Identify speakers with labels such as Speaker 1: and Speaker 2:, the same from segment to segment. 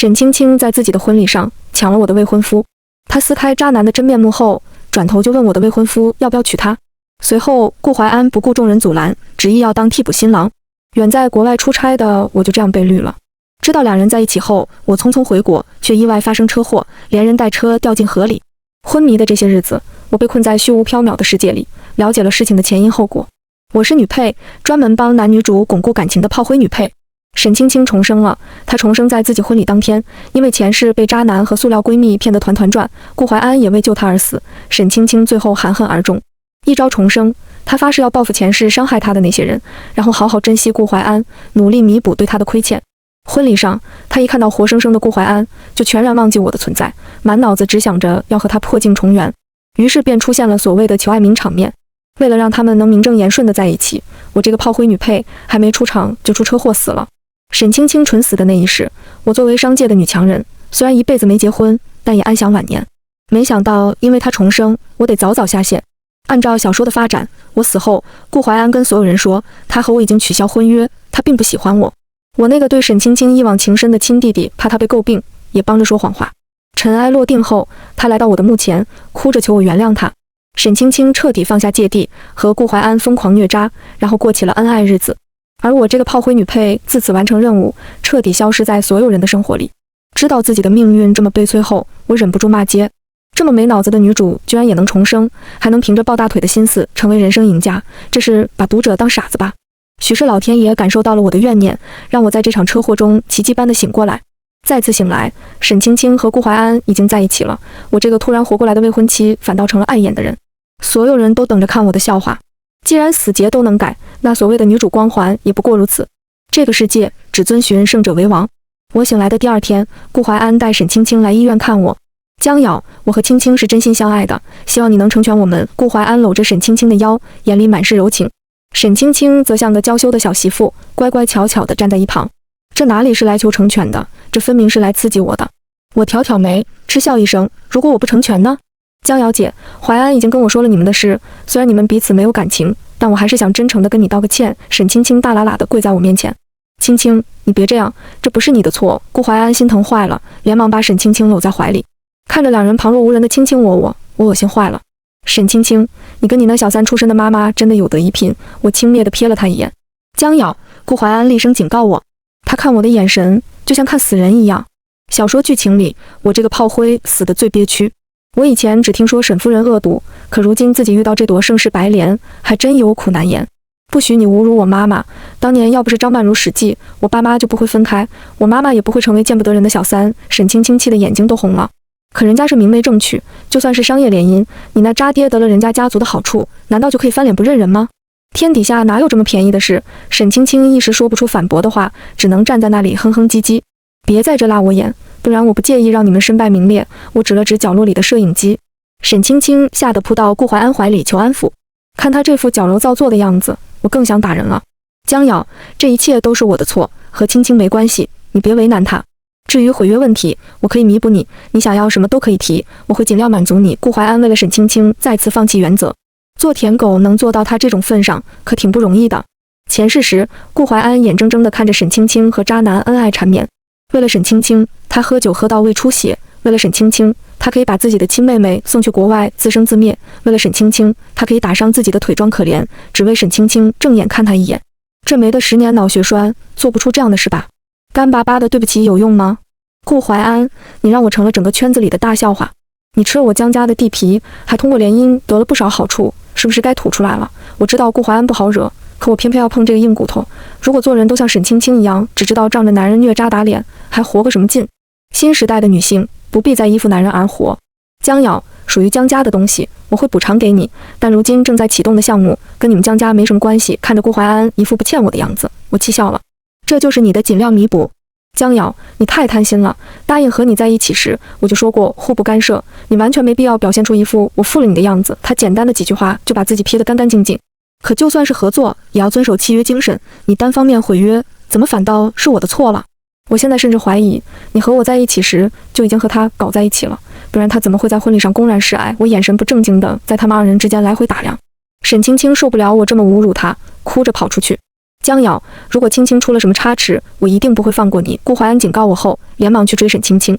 Speaker 1: 沈青青在自己的婚礼上抢了我的未婚夫，她撕开渣男的真面目后，转头就问我的未婚夫要不要娶她。随后，顾怀安不顾众人阻拦，执意要当替补新郎。远在国外出差的我就这样被绿了。知道两人在一起后，我匆匆回国，却意外发生车祸，连人带车掉进河里。昏迷的这些日子，我被困在虚无缥缈的世界里，了解了事情的前因后果。我是女配，专门帮男女主巩固感情的炮灰女配。沈青青重生了，她重生在自己婚礼当天，因为前世被渣男和塑料闺蜜骗得团团转，顾怀安也为救她而死，沈青青最后含恨而终。一朝重生，她发誓要报复前世伤害她的那些人，然后好好珍惜顾怀安，努力弥补对她的亏欠。婚礼上，她一看到活生生的顾怀安，就全然忘记我的存在，满脑子只想着要和他破镜重圆。于是便出现了所谓的求爱名场面。为了让他们能名正言顺的在一起，我这个炮灰女配还没出场就出车祸死了。沈青青蠢死的那一世，我作为商界的女强人，虽然一辈子没结婚，但也安享晚年。没想到因为她重生，我得早早下线。按照小说的发展，我死后，顾怀安跟所有人说，他和我已经取消婚约，他并不喜欢我。我那个对沈青青一往情深的亲弟弟，怕他被诟病，也帮着说谎话。尘埃落定后，他来到我的墓前，哭着求我原谅他。沈青青彻底放下芥蒂，和顾怀安疯狂虐渣，然后过起了恩爱日子。而我这个炮灰女配自此完成任务，彻底消失在所有人的生活里。知道自己的命运这么悲催后，我忍不住骂街。这么没脑子的女主居然也能重生，还能凭着抱大腿的心思成为人生赢家，这是把读者当傻子吧？许是老天爷感受到了我的怨念，让我在这场车祸中奇迹般的醒过来。再次醒来，沈青青和顾怀安已经在一起了，我这个突然活过来的未婚妻反倒成了碍眼的人。所有人都等着看我的笑话。既然死结都能改，那所谓的女主光环也不过如此。这个世界只遵循胜者为王。我醒来的第二天，顾怀安带沈青青来医院看我。江瑶，我和青青是真心相爱的，希望你能成全我们。顾怀安搂着沈青青的腰，眼里满是柔情。沈青青则像个娇羞的小媳妇，乖乖巧巧地站在一旁。这哪里是来求成全的，这分明是来刺激我的。我挑挑眉，嗤笑一声，如果我不成全呢？江瑶姐，怀安已经跟我说了你们的事，虽然你们彼此没有感情，但我还是想真诚地跟你道个歉。沈青青大喇喇地跪在我面前。青青，你别这样，这不是你的错。顾怀安心疼坏了，连忙把沈青青搂在怀里，看着两人旁若无人的卿卿我恶心坏了。沈青青，你跟你那小三出身的妈妈真的有得一拼。我轻蔑地瞥了他一眼。江瑶，顾怀安厉声警告我，他看我的眼神就像看死人一样。小说剧情里，我这个炮灰死得最憋屈。我以前只听说沈夫人恶毒，可如今自己遇到这朵盛世白莲，还真有苦难言。不许你侮辱我妈妈，当年要不是张曼如使计，我爸妈就不会分开，我妈妈也不会成为见不得人的小三。沈青青气的眼睛都红了。可人家是明媒正娶，就算是商业联姻，你那渣爹得了人家家族的好处，难道就可以翻脸不认人吗？天底下哪有这么便宜的事？沈青青一时说不出反驳的话，只能站在那里哼哼唧唧。别在这辣我眼，不然我不介意让你们身败名裂。我指了指角落里的摄影机。沈青青吓得扑到顾怀安怀里求安抚，看他这副矫揉造作的样子，我更想打人了。江瑶，这一切都是我的错，和青青没关系，你别为难他。至于毁约问题，我可以弥补你，你想要什么都可以提，我会尽量满足你。顾怀安为了沈青青再次放弃原则，做舔狗能做到他这种份上，可挺不容易的。前世时，顾怀安眼睁睁地看着沈青青和渣男恩爱缠绵，为了沈青青，他喝酒喝到胃出血；为了沈青青，他可以把自己的亲妹妹送去国外自生自灭；为了沈青青，他可以打伤自己的腿装可怜，只为沈青青正眼看他一眼。这没的10年脑血栓，做不出这样的事吧？干巴巴的对不起有用吗？顾怀安，你让我成了整个圈子里的大笑话。你吃了我江家的地皮，还通过联姻得了不少好处，是不是该吐出来了？我知道顾怀安不好惹，可我偏偏要碰这个硬骨头。如果做人都像沈青青一样，只知道仗着男人虐渣打脸，还活个什么劲？新时代的女性不必再依附男人而活。江瑶，属于江家的东西我会补偿给你，但如今正在启动的项目跟你们江家没什么关系。看着顾怀安一副不欠我的样子，我气笑了。这就是你的尽量弥补。江瑶，你太贪心了，答应和你在一起时我就说过互不干涉，你完全没必要表现出一副我负了你的样子。他简单的几句话就把自己撇得干干净净。可就算是合作，也要遵守契约精神，你单方面毁约，怎么反倒是我的错了？我现在甚至怀疑你和我在一起时就已经和他搞在一起了，不然他怎么会在婚礼上公然示爱？我眼神不正经的在他们二人之间来回打量。沈青青受不了我这么侮辱他，哭着跑出去。江瑶，如果青青出了什么差池，我一定不会放过你。顾怀安警告我后，连忙去追沈青青。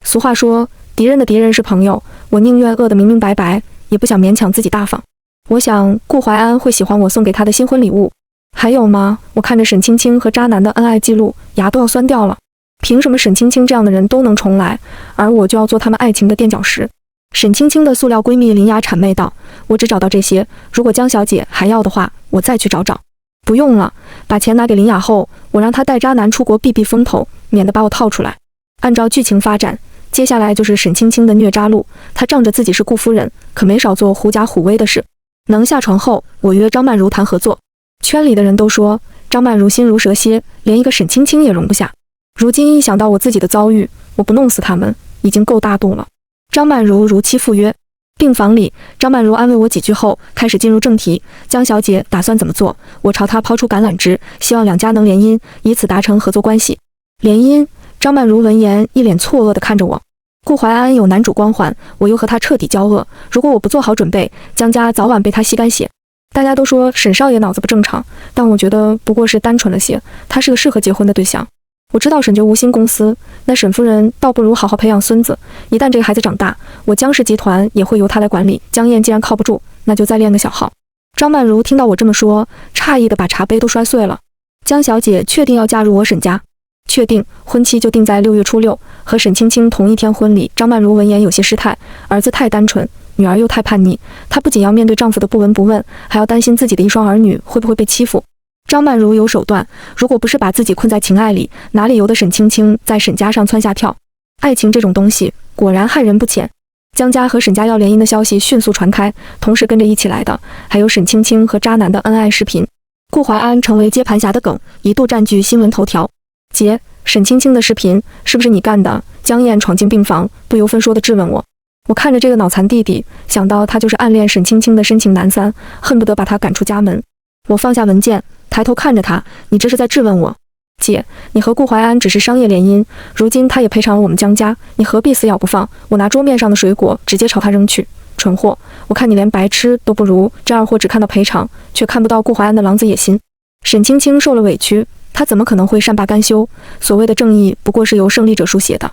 Speaker 1: 俗话说，敌人的敌人是朋友，我宁愿饿得明明白白，也不想勉强自己大方。我想顾怀安会喜欢我送给他的新婚礼物。还有吗？我看着沈青青和渣男的恩爱记录，牙都要酸掉了。凭什么沈青青这样的人都能重来，而我就要做他们爱情的垫脚石？沈青青的塑料闺蜜林雅谄媚道：“我只找到这些，如果江小姐还要的话，我再去找找。”不用了，把钱拿给林雅后，我让她带渣男出国避避风头，免得把我套出来。按照剧情发展，接下来就是沈青青的虐渣路。她仗着自己是顾夫人，可没少做狐假虎威的事。能下床后，我约张曼如谈合作。圈里的人都说张曼如心如蛇蝎，连一个沈青青也容不下。如今一想到我自己的遭遇，我不弄死他们已经够大度了。张曼如如期赴约。病房里，张曼如安慰我几句后，开始进入正题。江小姐打算怎么做？我朝她抛出橄榄枝，希望两家能联姻，以此达成合作关系。联姻？张曼如闻言一脸错愕地看着我。顾怀安有男主光环，我又和他彻底交恶，如果我不做好准备，江家早晚被他吸干血。大家都说沈少爷脑子不正常，但我觉得不过是单纯了些，他是个适合结婚的对象。我知道沈觉无心公司，那沈夫人倒不如好好培养孙子，一旦这个孩子长大，我江氏集团也会由他来管理。江燕既然靠不住，那就再练个小号。张曼如听到我这么说，诧异的把茶杯都摔碎了。江小姐确定要嫁入我沈家？确定，婚期就定在6月初6，和沈青青同一天婚礼。张曼如闻言有些失态，儿子太单纯，女儿又太叛逆，她不仅要面对丈夫的不闻不问，还要担心自己的一双儿女会不会被欺负。张曼如有手段，如果不是把自己困在情爱里，哪里由得沈青青在沈家上蹿下跳？爱情这种东西，果然害人不浅。江家和沈家要联姻的消息迅速传开，同时跟着一起来的，还有沈青青和渣男的恩爱视频。顾怀安成为接盘侠的梗，一度占据新闻头条。姐，沈青青的视频是不是你干的？江燕闯进病房，不由分说地质问我。我看着这个脑残弟弟，想到他就是暗恋沈青青的深情男三，恨不得把他赶出家门。我放下文件，抬头看着他，你这是在质问我？姐，你和顾怀安只是商业联姻，如今他也赔偿了我们江家，你何必死咬不放？我拿桌面上的水果直接朝他扔去。蠢货，我看你连白痴都不如，这二货只看到赔偿，却看不到顾怀安的狼子野心。沈青青受了委屈，他怎么可能会善罢甘休？所谓的正义不过是由胜利者书写的。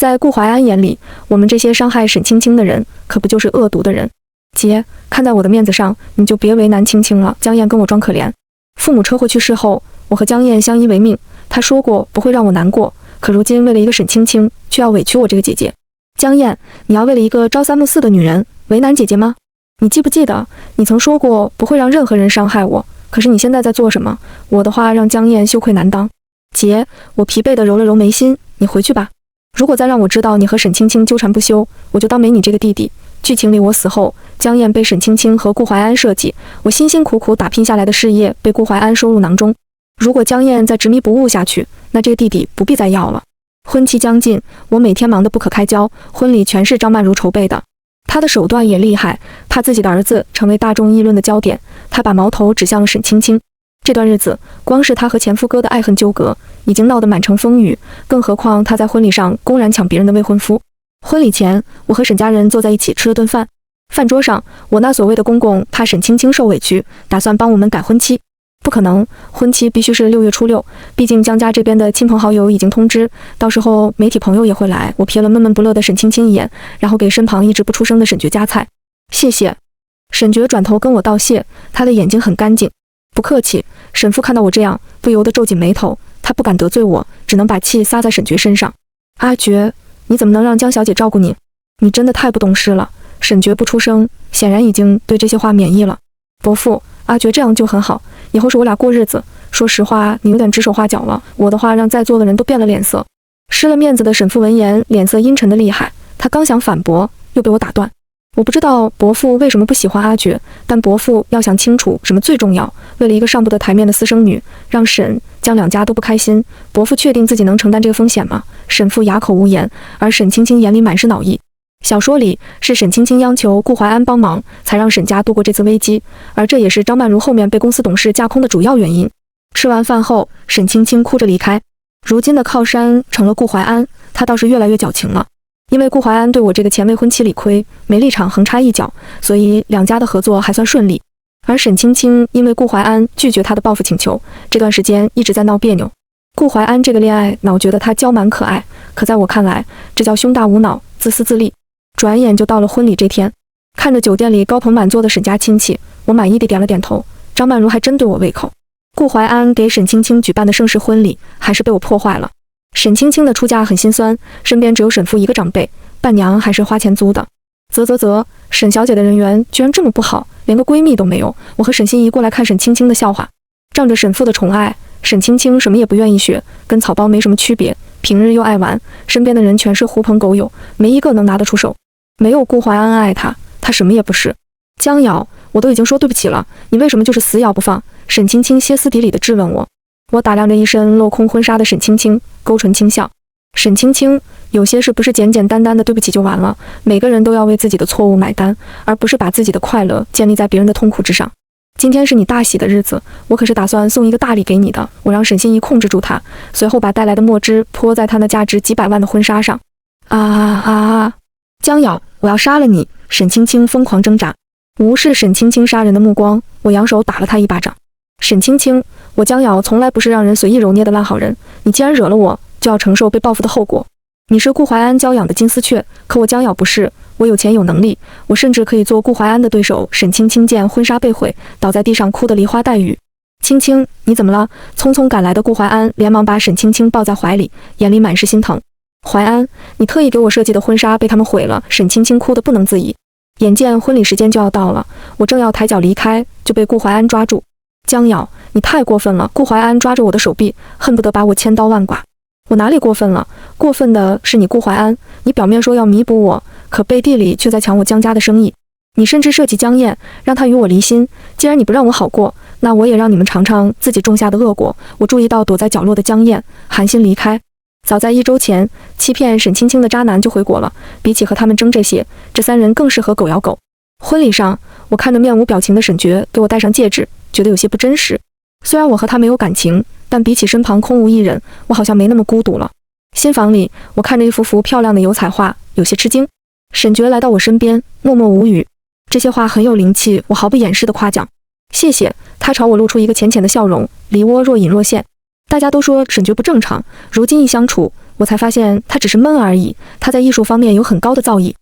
Speaker 1: 在顾怀安眼里，我们这些伤害沈青青的人，可不就是恶毒的人？姐，看在我的面子上，你就别为难青青了。江燕跟我装可怜。父母车祸去世后，我和江燕相依为命，她说过不会让我难过，可如今为了一个沈青青，却要委屈我这个姐姐。江燕，你要为了一个朝三暮四的女人为难姐姐吗？你记不记得，你曾说过不会让任何人伤害我，可是你现在在做什么？我的话让江燕羞愧难当。姐，我疲惫地揉了揉眉心，你回去吧。如果再让我知道你和沈青青纠缠不休，我就当没你这个弟弟。剧情里我死后，江燕被沈青青和顾怀安设计，我辛辛苦苦打拼下来的事业被顾怀安收入囊中。如果江燕再执迷不悟下去，那这个弟弟不必再要了。婚期将近，我每天忙得不可开交，婚礼全是张曼如筹备的。她的手段也厉害，怕自己的儿子成为大众议论的焦点，她把矛头指向了沈青青。这段日子，光是她和前夫哥的爱恨纠葛，已经闹得满城风雨，更何况她在婚礼上公然抢别人的未婚夫。婚礼前，我和沈家人坐在一起吃了顿饭。饭桌上，我那所谓的公公怕沈青青受委屈，打算帮我们改婚期。不可能，婚期必须是6月初6，毕竟江家这边的亲朋好友已经通知，到时候媒体朋友也会来。我瞥了闷闷不乐的沈青青一眼，然后给身旁一直不出声的沈觉夹菜。谢谢。沈觉转头跟我道谢，他的眼睛很干净。不客气。沈父看到我这样，不由得皱紧眉头，他不敢得罪我，只能把气撒在沈觉身上。阿觉，你怎么能让江小姐照顾你？你真的太不懂事了。沈觉不出声，显然已经对这些话免疫了。伯父，阿觉这样就很好，以后是我俩过日子。说实话，你有点指手画脚了，我的话让在座的人都变了脸色。失了面子的沈父闻言，脸色阴沉的厉害，他刚想反驳，又被我打断。我不知道伯父为什么不喜欢阿觉，但伯父要想清楚什么最重要。为了一个上不得台面的私生女，让沈江两家都不开心，伯父确定自己能承担这个风险吗？沈父哑口无言，而沈青青眼里满是恼意。小说里是沈青青央求顾怀安帮忙，才让沈家度过这次危机，而这也是张曼如后面被公司董事架空的主要原因。吃完饭后，沈青青哭着离开。如今的靠山成了顾怀安，他倒是越来越矫情了。因为顾怀安对我这个前未婚妻理亏，没立场横插一脚，所以两家的合作还算顺利。而沈青青因为顾怀安拒绝她的报复请求，这段时间一直在闹别扭。顾怀安这个恋爱脑觉得她娇蛮可爱，可在我看来，这叫胸大无脑，自私自利。转眼就到了婚礼这天，看着酒店里高朋满座的沈家亲戚，我满意地点了点头。张曼如还真对我胃口。顾怀安给沈青青举办的盛世婚礼，还是被我破坏了。沈青青的出嫁很心酸，身边只有沈父一个长辈，伴娘还是花钱租的。沈小姐的人缘居然这么不好，连个闺蜜都没有。我和沈心怡过来看沈青青的笑话，仗着沈父的宠爱，沈青青什么也不愿意学，跟草包没什么区别，平日又爱玩，身边的人全是狐朋狗友，没一个能拿得出手。没有顾怀安爱她，她什么也不是。江瑶，我都已经说对不起了，你为什么就是死咬不放？沈青青歇斯底里地质问我。我打量着一身镂空婚纱的沈青青，勾唇轻笑。沈青青，有些事不是简简单单的对不起就完了，每个人都要为自己的错误买单，而不是把自己的快乐建立在别人的痛苦之上。今天是你大喜的日子，我可是打算送一个大礼给你的。我让沈心怡控制住她，随后把带来的墨汁泼在她那价值几百万的婚纱上。江瑶，我要杀了你！沈青青疯狂挣扎，无视沈青青杀人的目光，我扬手打了她一巴掌。沈青青，我江瑶从来不是让人随意揉捏的烂好人，你既然惹了我，就要承受被报复的后果。你是顾怀安娇养的金丝雀，可我江瑶不是，我有钱有能力，我甚至可以做顾怀安的对手。沈青青见婚纱被毁，倒在地上哭得梨花带雨。青青，你怎么了？匆匆赶来的顾怀安连忙把沈青青抱在怀里，眼里满是心疼。怀安，你特意给我设计的婚纱被他们毁了。沈青青哭得不能自已。眼见婚礼时间就要到了，我正要抬脚离开，就被顾怀安抓住。江瑶，你太过分了！顾怀安抓着我的手臂，恨不得把我千刀万剐。我哪里过分了？过分的是你顾怀安，你表面说要弥补我，可背地里却在抢我江家的生意。你甚至设计江燕，让她与我离心。既然你不让我好过，那我也让你们尝尝自己种下的恶果。我注意到躲在角落的江燕，寒心离开。早在1周前，欺骗沈青青的渣男就回国了。比起和他们争这些，这3人更适合狗咬狗。婚礼上，我看着面无表情的沈觉给我戴上戒指，觉得有些不真实。虽然我和他没有感情，但比起身旁空无一人，我好像没那么孤独了。新房里，我看着一幅幅漂亮的油彩画，有些吃惊。沈觉来到我身边，默默无语。这些画很有灵气，我毫不掩饰地夸奖。谢谢。他朝我露出一个浅浅的笑容，梨涡若隐若现。大家都说沈觉不正常，如今一相处，我才发现他只是闷而已。他在艺术方面有很高的造诣。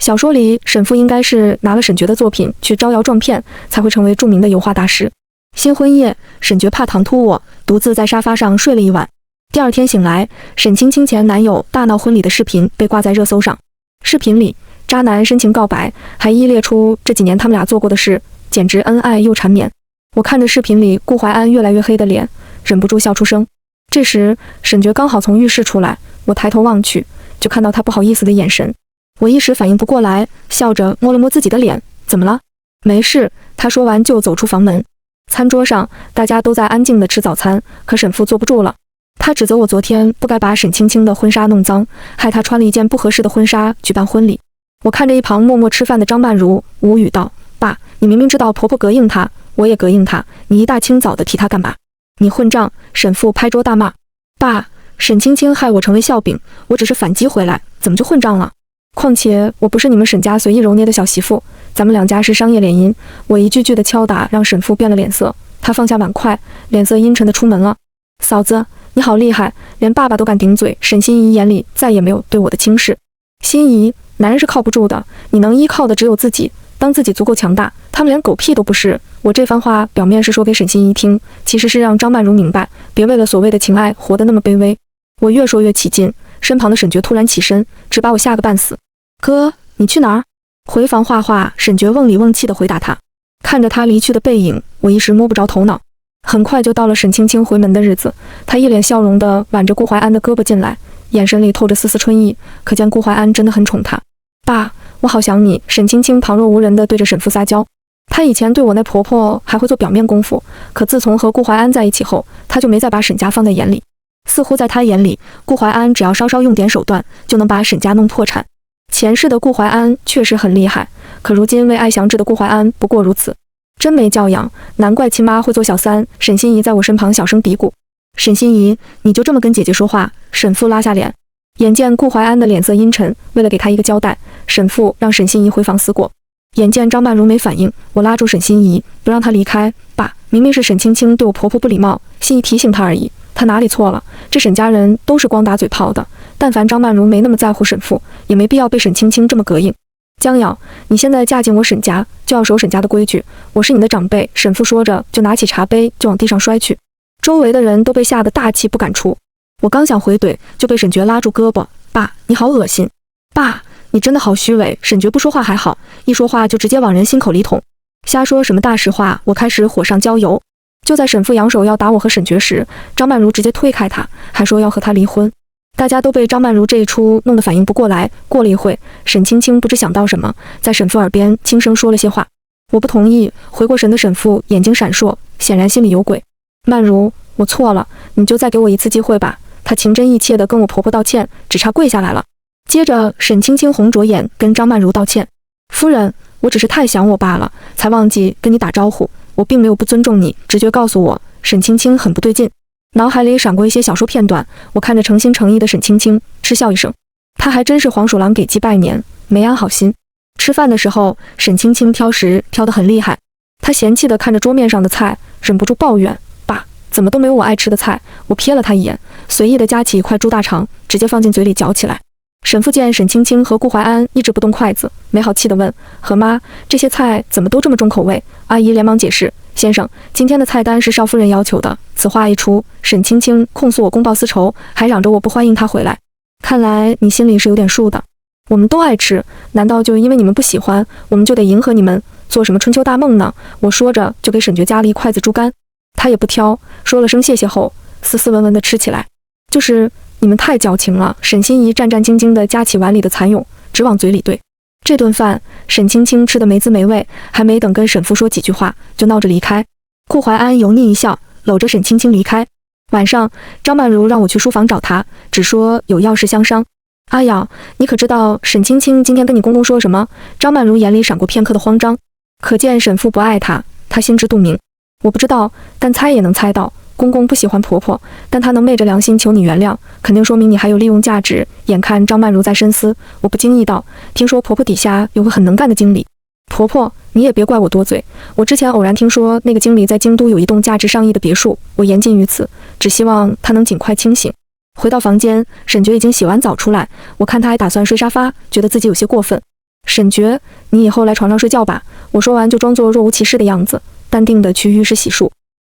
Speaker 1: 小说里，沈父应该是拿了沈觉的作品去招摇撞骗，才会成为著名的油画大师。新婚夜，沈觉怕唐突我，独自在沙发上睡了一晚。第二天醒来，沈青青前男友大闹婚礼的视频被挂在热搜上。视频里，渣男深情告白，还一一列出这几年他们俩做过的事，简直恩爱又缠绵。我看着视频里顾怀安越来越黑的脸，忍不住笑出声。这时，沈觉刚好从浴室出来，我抬头望去，就看到他不好意思的眼神。我一时反应不过来，笑着摸了摸自己的脸，怎么了？没事，他说完就走出房门。餐桌上，大家都在安静地吃早餐，可沈父坐不住了。他指责我昨天不该把沈青青的婚纱弄脏，害她穿了一件不合适的婚纱举办婚礼。我看着一旁默默吃饭的张曼如，无语道：爸，你明明知道婆婆膈应她，我也膈应她，你一大清早的提她干嘛？你混账！沈父拍桌大骂：爸，沈青青害我成为笑柄，我只是反击回来，怎么就混账了？况且我不是你们沈家随意揉捏的小媳妇，咱们2家是商业联姻。我一句句的敲打让沈父变了脸色，他放下碗筷，脸色阴沉的出门了。嫂子，你好厉害，连爸爸都敢顶嘴。沈心怡眼里再也没有对我的轻视。心怡，男人是靠不住的，你能依靠的只有自己，当自己足够强大，他们连狗屁都不是。我这番话表面是说给沈心怡听，其实是让张曼如明白，别为了所谓的情爱活得那么卑微。我越说越起劲，身旁的沈觉突然起身，只把我吓个半死。哥，你去哪儿？回房画画。沈觉瓮里瓮气地回答他。看着他离去的背影，我一时摸不着头脑。很快就到了沈青青回门的日子，他一脸笑容地挽着顾怀安的胳膊进来，眼神里透着丝丝春意，可见顾怀安真的很宠他。爸，我好想你。沈青青旁若无人地对着沈父撒娇。她以前对我那婆婆还会做表面功夫，可自从和顾怀安在一起后，她就没再把沈家放在眼里。似乎在她眼里，顾怀安只要稍稍用点手段，就能把沈家弄破产。前世的顾怀安确实很厉害，可如今为爱降智的顾怀安不过如此，真没教养，难怪亲妈会做小三。沈心怡在我身旁小声嘀咕：沈心怡，你就这么跟姐姐说话？沈父拉下脸，眼见顾怀安的脸色阴沉，为了给他一个交代，沈父让沈心怡回房思过。眼见张曼如没反应，我拉住沈心怡，不让她离开。爸，明明是沈青青对我婆婆不礼貌，心怡提醒她而已，她哪里错了？这沈家人都是光打嘴炮的，但凡张曼如没那么在乎沈父，也没必要被沈青青这么膈应。江瑶，你现在嫁进我沈家，就要守沈家的规矩，我是你的长辈。沈父说着，就拿起茶杯就往地上摔去，周围的人都被吓得大气不敢出。我刚想回怼，就被沈觉拉住胳膊，爸，你好恶心！爸，你真的好虚伪。沈觉不说话还好，一说话就直接往人心口里捅，瞎说什么大实话。我开始火上浇油。就在沈父扬手要打我和沈觉时，张曼如直接推开他，还说要和他离婚。大家都被张曼如这一出弄得反应不过来。过了一会，沈青青不知想到什么，在沈父耳边轻声说了些话。我不同意。回过神的沈父眼睛闪烁，显然心里有鬼。曼如，我错了，你就再给我一次机会吧。他情真意切地跟我婆婆道歉，只差跪下来了。接着沈青青红着眼跟张曼如道歉，夫人，我只是太想我爸了，才忘记跟你打招呼，我并没有不尊重你，直觉告诉我沈青青很不对劲。脑海里闪过一些小说片段，我看着诚心诚意的沈青青，嗤笑一声，他还真是黄鼠狼给鸡拜年，没安好心。吃饭的时候，沈青青挑食挑得很厉害，她嫌弃地看着桌面上的菜，忍不住抱怨，爸，怎么都没有我爱吃的菜。我瞥了他一眼，随意地夹起一块猪大肠，直接放进嘴里嚼起来。沈父见沈青青和顾怀安一直不动筷子，没好气地问，何妈，这些菜怎么都这么重口味？阿姨连忙解释，先生，今天的菜单是少夫人要求的。此话一出，沈青青控诉我公报私仇，还嚷着我不欢迎她回来。看来你心里是有点数的。我们都爱吃，难道就因为你们不喜欢，我们就得迎合你们，做什么春秋大梦呢？我说着就给沈觉夹了一筷子猪肝，他也不挑，说了声谢谢后，斯斯文文地吃起来。就是你们太矫情了。沈心怡战战兢兢地夹起碗里的蚕蛹，直往嘴里兑。这顿饭沈青青吃得没滋没味，还没等跟沈父说几句话，就闹着离开。顾怀安油腻一笑，搂着沈青青离开。晚上，张曼如让我去书房找她，只说有要事相商。阿瑶，你可知道沈青青今天跟你公公说什么？张曼如眼里闪过片刻的慌张，可见沈父不爱她，她心知肚明。我不知道，但猜也能猜到。公公不喜欢婆婆，但他能昧着良心求你原谅，肯定说明你还有利用价值。眼看张曼如在深思，我不经意道，听说婆婆底下有个很能干的经理。婆婆，你也别怪我多嘴，我之前偶然听说那个经理在京都有一栋价值上亿的别墅，我言尽于此，只希望他能尽快清醒。回到房间，沈觉已经洗完澡出来，我看他还打算睡沙发，觉得自己有些过分。沈觉，你以后来床上睡觉吧。我说完就装作若无其事的样子，淡定地去浴室洗漱。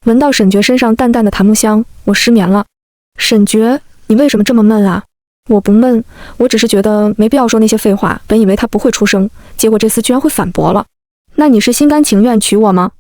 Speaker 1: 闻到沈觉身上淡淡的檀木香，我失眠了。沈觉，你为什么这么闷啊？我不闷，我只是觉得没必要说那些废话，本以为他不会出声，结果这次居然会反驳了。那你是心甘情愿娶我吗？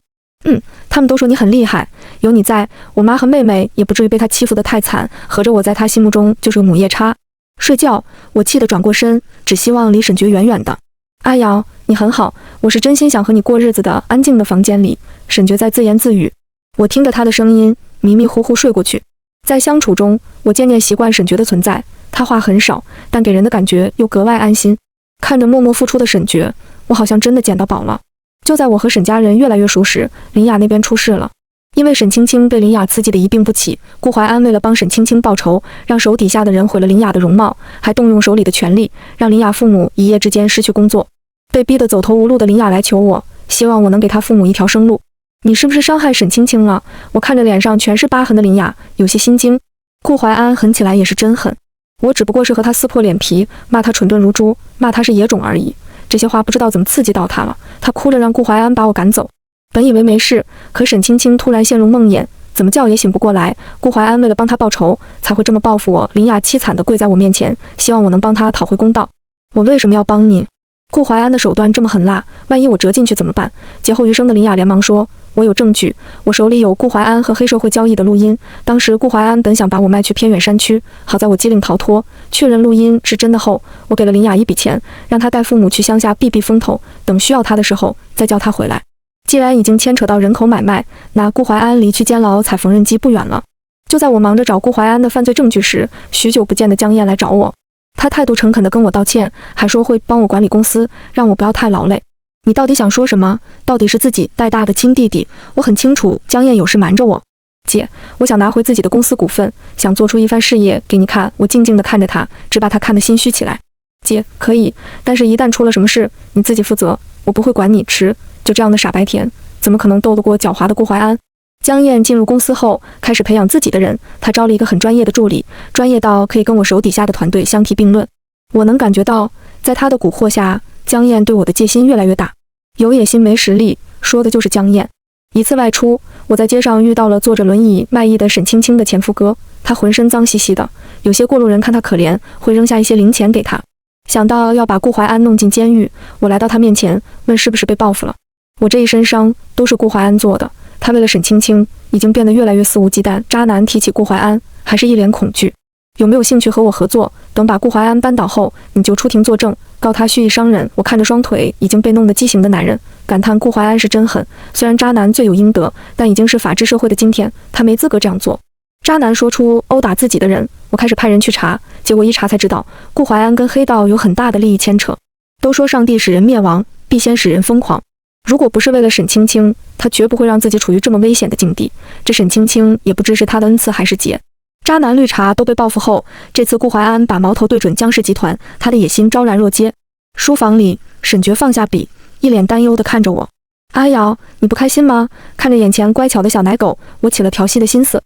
Speaker 1: 他们都说你很厉害，有你在，我妈和妹妹也不至于被他欺负得太惨，合着我在他心目中就是个母夜叉。睡觉，我气得转过身，只希望离沈觉远远的。阿瑶，你很好，我是真心想和你过日子的。安静的房间里，沈觉在自言自语，我听着他的声音，迷迷糊糊睡过去。在相处中，我渐渐习惯沈觉的存在，他话很少，但给人的感觉又格外安心。看着默默付出的沈觉，我好像真的捡到宝了。就在我和沈家人越来越熟时，林雅那边出事了。因为沈青青被林雅刺激得一病不起，顾怀安为了帮沈青青报仇，让手底下的人毁了林雅的容貌，还动用手里的权力，让林雅父母一夜之间失去工作。被逼得走投无路的林雅来求我，希望我能给她父母一条生路。你是不是伤害沈青青了？我看着脸上全是疤痕的林雅，有些心惊。顾怀安狠起来也是真狠，我只不过是和他撕破脸皮，骂他蠢钝如猪，骂他是野种而已。这些话不知道怎么刺激到他了，他哭着让顾怀安把我赶走。本以为没事，可沈青青突然陷入梦魇，怎么叫也醒不过来。顾怀安为了帮他报仇，才会这么报复我。林雅凄惨地跪在我面前，希望我能帮他讨回公道。我为什么要帮你？顾怀安的手段这么狠辣，万一我折进去怎么办？劫后余生的林雅连忙说，我有证据，我手里有顾怀安和黑社会交易的录音。当时顾怀安本想把我卖去偏远山区，好在我机灵逃脱，确认录音是真的后，我给了林雅一笔钱，让她带父母去乡下避避风头，等需要她的时候再叫她回来。既然已经牵扯到人口买卖，那顾怀安离去监牢踩缝纫机不远了。就在我忙着找顾怀安的犯罪证据时，许久不见的江燕来找我，他态度诚恳地跟我道歉，还说会帮我管理公司，让我不要太劳累。你到底想说什么？到底是自己带大的亲弟弟？我很清楚江燕有事瞒着我。姐，我想拿回自己的公司股份，想做出一番事业给你看。我静静地看着他，只把他看得心虚起来。姐，可以，但是一旦出了什么事，你自己负责。我不会管你吃，就这样的傻白甜，怎么可能斗得过狡猾的顾怀安？江燕进入公司后，开始培养自己的人，她招了一个很专业的助理，专业到可以跟我手底下的团队相提并论。我能感觉到，在她的蛊惑下，江燕对我的戒心越来越大。有野心没实力，说的就是江燕。一次外出，我在街上遇到了坐着轮椅卖艺的沈青青的前夫哥，他浑身脏兮兮的，有些过路人看他可怜，会扔下一些零钱给他。想到要把顾怀安弄进监狱，我来到他面前，问是不是被报复了。我这一身伤都是顾怀安做的，他为了沈青青，已经变得越来越肆无忌惮。渣男提起顾怀安，还是一脸恐惧。有没有兴趣和我合作？等把顾怀安扳倒后，你就出庭作证，告他蓄意伤人。我看着双腿已经被弄得畸形的男人，感叹顾怀安是真狠。虽然渣男罪有应得，但已经是法治社会的今天，他没资格这样做。渣男说出殴打自己的人，我开始派人去查，结果一查才知道，顾怀安跟黑道有很大的利益牵扯。都说上帝使人灭亡，必先使人疯狂。如果不是为了沈青青，他绝不会让自己处于这么危险的境地。这沈青青也不知是他的恩赐还是劫。渣男绿茶都被报复后，这次顾怀安把矛头对准江氏集团，他的野心昭然若揭。书房里，沈觉放下笔，一脸担忧地看着我。阿瑶，你不开心吗？看着眼前乖巧的小奶狗，我起了调戏的心思。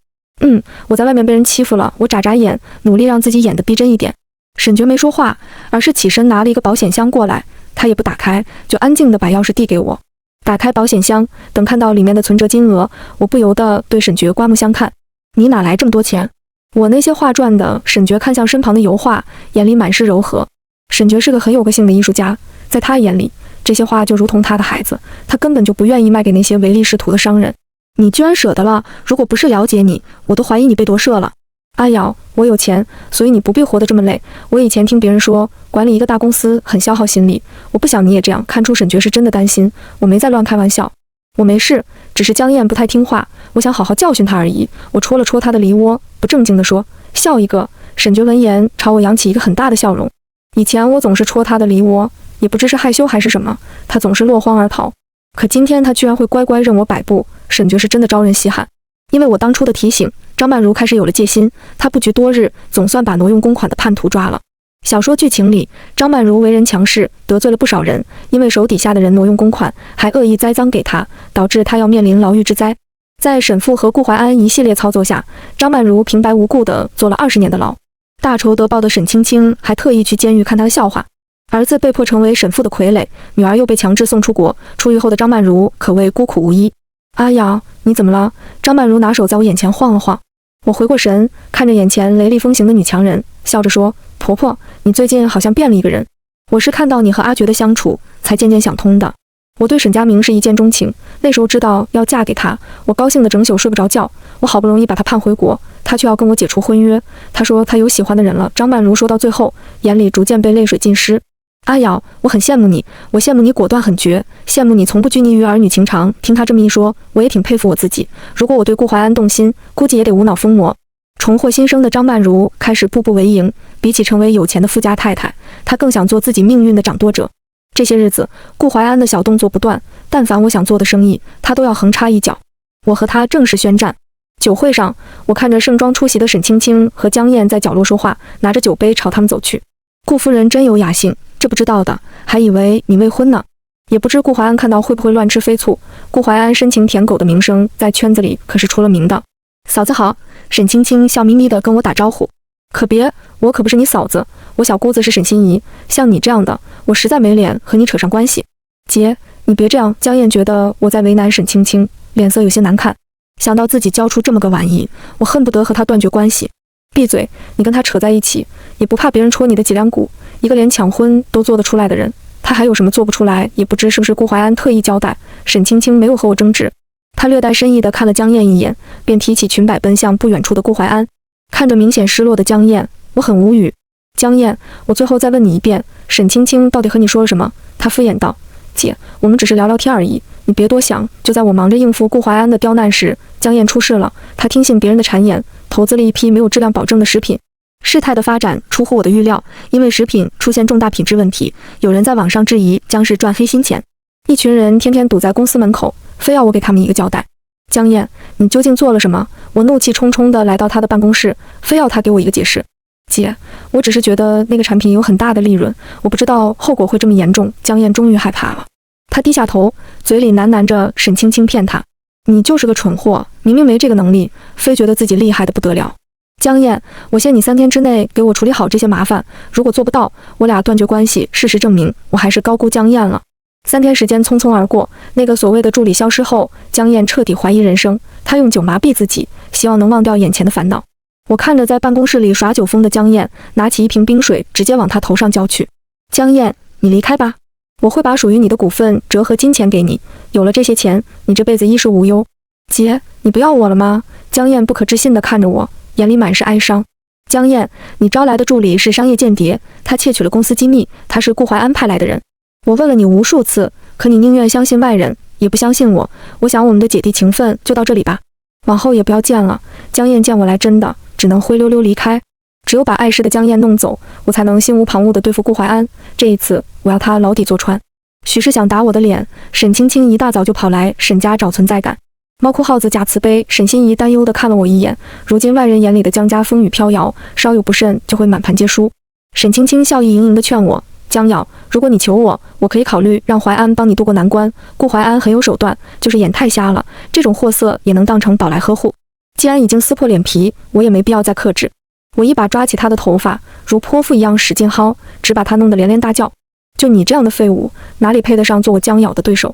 Speaker 1: 我在外面被人欺负了，我眨眨眼，努力让自己演得逼真一点。沈觉没说话，而是起身拿了一个保险箱过来，他也不打开，就安静地把钥匙递给我。打开保险箱，等看到里面的存折金额，我不由得对沈觉刮目相看。你哪来这么多钱？我那些画赚的。沈觉看向身旁的油画，眼里满是柔和。沈觉是个很有个性的艺术家，在他眼里，这些画就如同他的孩子，他根本就不愿意卖给那些唯利是图的商人。你居然舍得了？如果不是了解你，我都怀疑你被夺舍了。阿瑶，我有钱，所以你不必活得这么累。我以前听别人说，管理一个大公司很消耗心力，我不想你也这样。看出沈觉是真的担心，我没在乱开玩笑。我没事，只是江燕不太听话，我想好好教训她而已。我戳了戳她的梨窝，不正经地说，笑一个。沈觉闻言朝我扬起一个很大的笑容。以前我总是戳她的梨窝，也不知是害羞还是什么，她总是落荒而逃。可今天她居然会乖乖任我摆布，沈觉是真的招人稀罕。因为我当初的提醒，张曼如开始有了戒心，她不拘多日，总算把挪用公款的叛徒抓了。小说剧情里，张曼如为人强势，得罪了不少人，因为手底下的人挪用公款，还恶意栽赃给她，导致她要面临牢狱之灾。在沈父和顾怀安一系列操作下，张曼如平白无故地坐了20年的牢。大仇得报的沈青青还特意去监狱看她的笑话。儿子被迫成为沈父的傀儡，女儿又被强制送出国，出狱后的张曼如可谓孤苦无依。阿瑶，你怎么了？张曼如拿手在我眼前晃了晃。我回过神，看着眼前雷厉风行的女强人，笑着说，婆婆，你最近好像变了一个人。我是看到你和阿珏的相处，才渐渐想通的。我对沈佳明是一见钟情，那时候知道要嫁给他，我高兴得整宿睡不着觉。我好不容易把他盼回国，他却要跟我解除婚约。他说他有喜欢的人了。张曼如说到最后，眼里逐渐被泪水浸湿。阿瑶，我很羡慕你，我羡慕你果断狠绝，羡慕你从不拘泥于儿女情长。听他这么一说，我也挺佩服我自己。如果我对顾怀安动心，估计也得无脑疯魔。重获新生的张曼如开始步步为营，比起成为有钱的富家太太，她更想做自己命运的掌舵者。这些日子，顾怀安的小动作不断，但凡我想做的生意，他都要横插一脚。我和他正式宣战。酒会上，我看着盛装出席的沈青青和江燕在角落说话，拿着酒杯朝他们走去。顾夫人真有雅兴，这不知道的，还以为你未婚呢。也不知顾怀安看到会不会乱吃飞醋。顾怀安深情舔狗的名声在圈子里可是出了名的。嫂子好，沈青青笑眯眯地跟我打招呼。可别，我可不是你嫂子，我小姑子是沈心怡，像你这样的，我实在没脸和你扯上关系。姐，你别这样。江燕觉得我在为难沈青青，脸色有些难看。想到自己教出这么个玩意，我恨不得和他断绝关系。闭嘴，你跟他扯在一起，也不怕别人戳你的脊梁骨。一个连抢婚都做得出来的人，他还有什么做不出来？也不知是不是顾怀安特意交代，沈青青没有和我争执。他略带深意地看了江燕一眼，便提起裙摆奔向不远处的顾怀安。看着明显失落的江燕，我很无语。江燕，我最后再问你一遍，沈青青到底和你说了什么？他敷衍道，姐，我们只是聊聊天而已，你别多想。就在我忙着应付顾怀安的刁难时，江燕出事了。他听信别人的谗言，投资了一批没有质量保证的食品。事态的发展出乎我的预料，因为食品出现重大品质问题，有人在网上质疑江氏赚黑心钱。一群人天天堵在公司门口，非要我给他们一个交代。江燕，你究竟做了什么？我怒气冲冲地来到他的办公室，非要他给我一个解释。姐，我只是觉得那个产品有很大的利润，我不知道后果会这么严重。江燕终于害怕了。他低下头，嘴里喃喃着沈青青骗他：“你就是个蠢货，明明没这个能力，非觉得自己厉害的不得了。江燕，我限你3天之内给我处理好这些麻烦，如果做不到，我俩断绝关系。事实证明，我还是高估江燕了。”3天时间匆匆而过，那个所谓的助理消失后，江燕彻底怀疑人生。她用酒麻痹自己，希望能忘掉眼前的烦恼。我看着在办公室里耍酒疯的江燕，拿起一瓶冰水，直接往她头上浇去。江燕，你离开吧，我会把属于你的股份折合金钱给你。有了这些钱，你这辈子衣食无忧。姐，你不要我了吗？江燕不可置信地看着我，眼里满是哀伤。江燕，你招来的助理是商业间谍，他窃取了公司机密，他是顾怀安派来的人。我问了你无数次，可你宁愿相信外人，也不相信我。我想我们的姐弟情分就到这里吧，往后也不要见了。江燕见我来真的，只能灰溜溜离开。只有把碍事的江燕弄走，我才能心无旁骛地对付顾怀安。这一次，我要他牢底坐穿。许是想打我的脸，沈青青一大早就跑来沈家找存在感。猫哭耗子假慈悲，沈心怡担忧地看了我一眼。如今外人眼里的江家风雨飘摇，稍有不慎就会满盘皆输。沈青青笑意盈盈地劝我：江瑶，如果你求我，我可以考虑让怀安帮你渡过难关。顾怀安很有手段，就是眼太瞎了，这种货色也能当成宝来呵护。既然已经撕破脸皮，我也没必要再克制。我一把抓起他的头发，如泼妇一样使劲薅，只把他弄得连连大叫：就你这样的废物，哪里配得上做我江瑶的对手？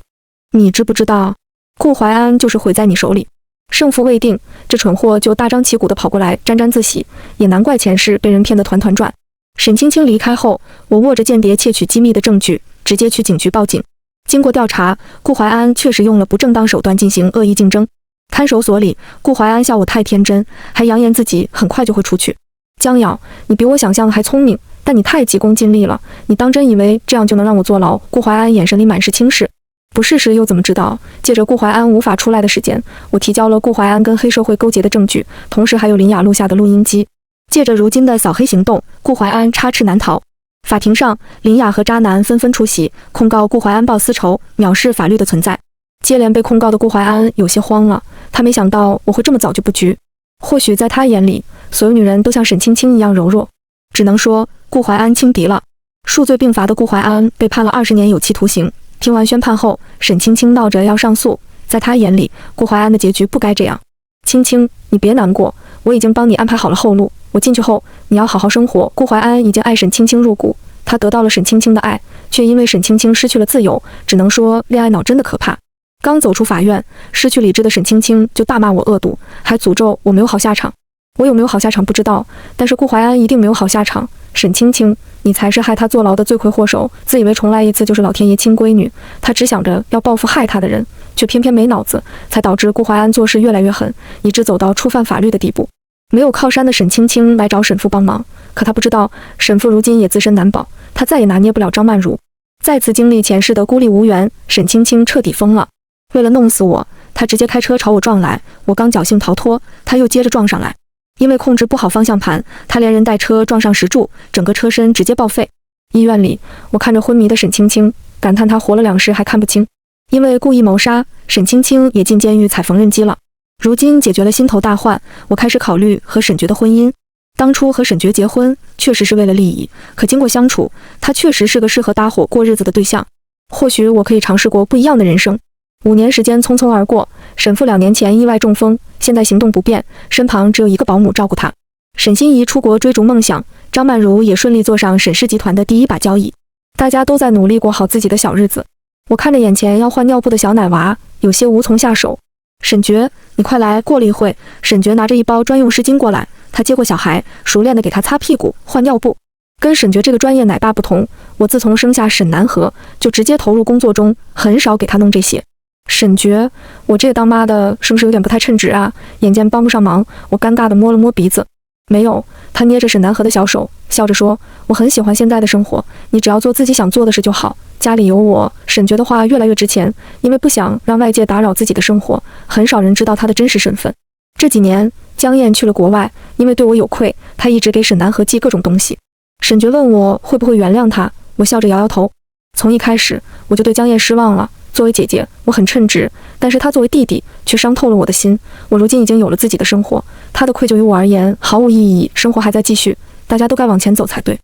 Speaker 1: 你知不知道，顾怀安就是毁在你手里。胜负未定，这蠢货就大张旗鼓地跑过来沾沾自喜，也难怪前世被人骗得团团转。沈青青离开后，我握着间谍窃取机密的证据，直接去警局报警。经过调查，顾怀安确实用了不正当手段进行恶意竞争。看守所里，顾怀安笑我太天真，还扬言自己很快就会出去。江瑶，你比我想象的还聪明，但你太急功近利了。你当真以为这样就能让我坐牢？顾怀安眼神里满是轻视。不试试又怎么知道？借着顾怀安无法出来的时间，我提交了顾怀安跟黑社会勾结的证据，同时还有林雅录下的录音机。借着如今的扫黑行动，顾怀安插翅难逃。法庭上，林雅和渣男纷纷出席，控告顾怀安报私仇，藐视法律的存在。接连被控告的顾怀安有些慌了，他没想到我会这么早就布局。或许在他眼里，所有女人都像沈青青一样柔弱。只能说顾怀安轻敌了。数罪并罚的顾怀安被判了20年有期徒刑。听完宣判后，沈青青闹着要上诉。在他眼里，顾怀安的结局不该这样。青青，你别难过，我已经帮你安排好了后路。我进去后，你要好好生活。顾怀安已经爱沈青青入骨，他得到了沈青青的爱，却因为沈青青失去了自由。只能说恋爱脑真的可怕。刚走出法院，失去理智的沈青青就大骂我恶毒，还诅咒我没有好下场。我有没有好下场不知道，但是顾怀安一定没有好下场。沈青青，你才是害他坐牢的罪魁祸首，自以为重来一次就是老天爷亲闺女，他只想着要报复害他的人，却偏偏没脑子，才导致顾怀安做事越来越狠，以致走到触犯法律的地步。没有靠山的沈青青来找沈父帮忙，可他不知道沈父如今也自身难保，他再也拿捏不了张曼如。再次经历前世的孤立无援，沈青青彻底疯了。为了弄死我，他直接开车朝我撞来，我刚侥幸逃脱，他又接着撞上来。因为控制不好方向盘，他连人带车撞上石柱，整个车身直接报废。医院里，我看着昏迷的沈青青，感叹她活了2世还看不清。因为故意谋杀，沈青青也进监狱踩缝纫机了。如今解决了心头大患，我开始考虑和沈觉的婚姻。当初和沈觉结婚确实是为了利益，可经过相处，他确实是个适合搭伙过日子的对象。或许我可以尝试过不一样的人生。5年时间匆匆而过，沈父2年前意外中风，现在行动不便，身旁只有一个保姆照顾他。沈心怡出国追逐梦想，张曼如也顺利坐上沈氏集团的第1把交椅。大家都在努力过好自己的小日子。我看着眼前要换尿布的小奶娃，有些无从下手。沈觉，你快来！过了一会，沈觉拿着一包专用湿巾过来，他接过小孩，熟练地给他擦屁股、换尿布。跟沈觉这个专业奶爸不同，我自从生下沈南河，就直接投入工作中，很少给他弄这些。沈觉，我这个当妈的是不是有点不太称职啊？眼见帮不上忙，我尴尬地摸了摸鼻子。没有，他捏着沈南河的小手，笑着说：我很喜欢现在的生活，你只要做自己想做的事就好，家里有我。沈觉的话越来越值钱，因为不想让外界打扰自己的生活，很少人知道他的真实身份。这几年，江燕去了国外，因为对我有愧，他一直给沈南河寄各种东西。沈觉问我会不会原谅他，我笑着摇摇头。从一开始，我就对江燕失望了。作为姐姐，我很称职，但是他作为弟弟，却伤透了我的心。我如今已经有了自己的生活，他的愧疚于我而言毫无意义，生活还在继续，大家都该往前走才对。